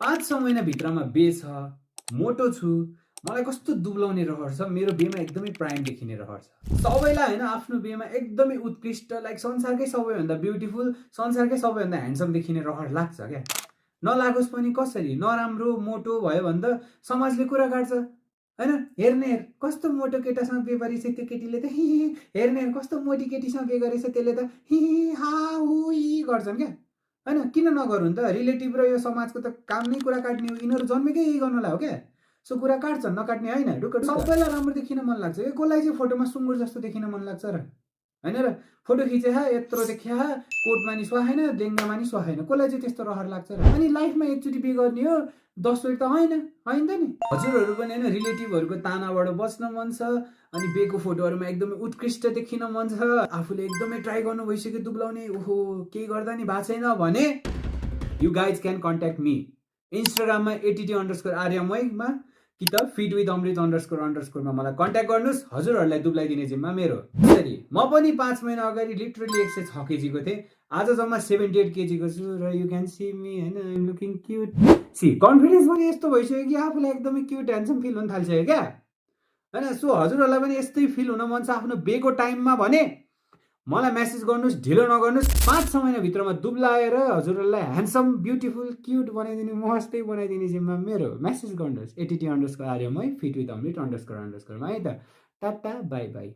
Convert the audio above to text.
5-6 महिनाभित्रमा बे छ, मोटो छु, मलाई कस्तो दुब्लाउने रहर छ, मेरो बेमा एकदमै प्राइम देखिने रहर छ। सबैलाई होइन आफ्नो बेमा एकदमै उत्कृष्ट लाइक संसारकै सबैभन्दा ब्युटिफुल, संसारकै सबैभन्दा ह्यान्डसम देखिने रहर लाग्छ क्या। नलागोस् पनि कसरी, नराम्रो मोटो भयो भने त समाजले कुरा काट्छ होइन। हेर्ने हेर कस्तो मोटो केटासँग बे गरेछ त्यो केटीले त हि हेर्ने हेर कस्तो मोटी केटीसँग बे गरेछ त्यसले त हि हा हु हि गर्छन् क्या होइन। किन नगरौँ त, रिलेटिभ र यो समाजको त काम नै कुरा काट्ने हो, यिनीहरू जन्मेकै यही गर्नलाई हो क्या। सो कुरा काट्छन्, नकाट्ने होइन। सबैलाई राम्रो देखिन मन लाग्छ, कसलाई चाहिँ फोटोमा सुँगुर जस्तो देखिन मन लाग्छ र होइन र। फोटो खिचे यत्रो देखिया कोटमा नि सुहाएन, लेङ्गामा नि सुहाएन, कसलाई चाहिँ त्यस्तो रहर लाग्छ र। अनि लाइफमा एकचोटि बे गर्ने हो, 10 चोटि त होइन होइन त नि। हजुरहरू पनि होइन रिलेटिभहरूको तानाबाट बच्न मन छ, अनि बेको फोटोहरूमा एकदमै उत्कृष्ट देखिन मन छ, आफूले एकदमै ट्राई गर्नु भइसक्यो दुब्लाउने, ओहो केही गर्दा नि भएको छैन भने you guys can contact me इन्स्टाग्राममा ATT_आर्यमयमा कि त फिट विथ अमृत __मा मलाई कन्ट्याक्ट गर्नुहोस्। हजुरहरूलाई दुब्लाइदिने जिम्मा मेरो। त्यसरी म पनि 5 महिना अगाडि लिटरली 106 केजीको थिएँ, आज जम्मा 78 केजीको छु र यु क्यान सी मी होइन, आइ एम लुकिङ क्युट। सी कन्फिडेन्स पनि यस्तो भइसक्यो कि आफूलाई एकदमै क्युट ह्यान्डसम फिल हुन थालिसक्यो क्या होइन। सो हजुरहरूलाई पनि यस्तै फिल हुन मन छ आफ्नो बेको टाइममा भने मलाई मेसेज गर्नुहोस्, ढिलो नगर्नुहोस्। 5-6 महिनाभित्रमा दुब्लाएर हजुरहरूलाई ह्यान्डसम ब्युटिफुल क्युट बनाइदिने, मस्तै बनाइदिने जिम्मा मेरो। मेसेज गर्नुहोस् ATT_आर्यमय फिट विथ अमृत __मा है त। Tata bye by.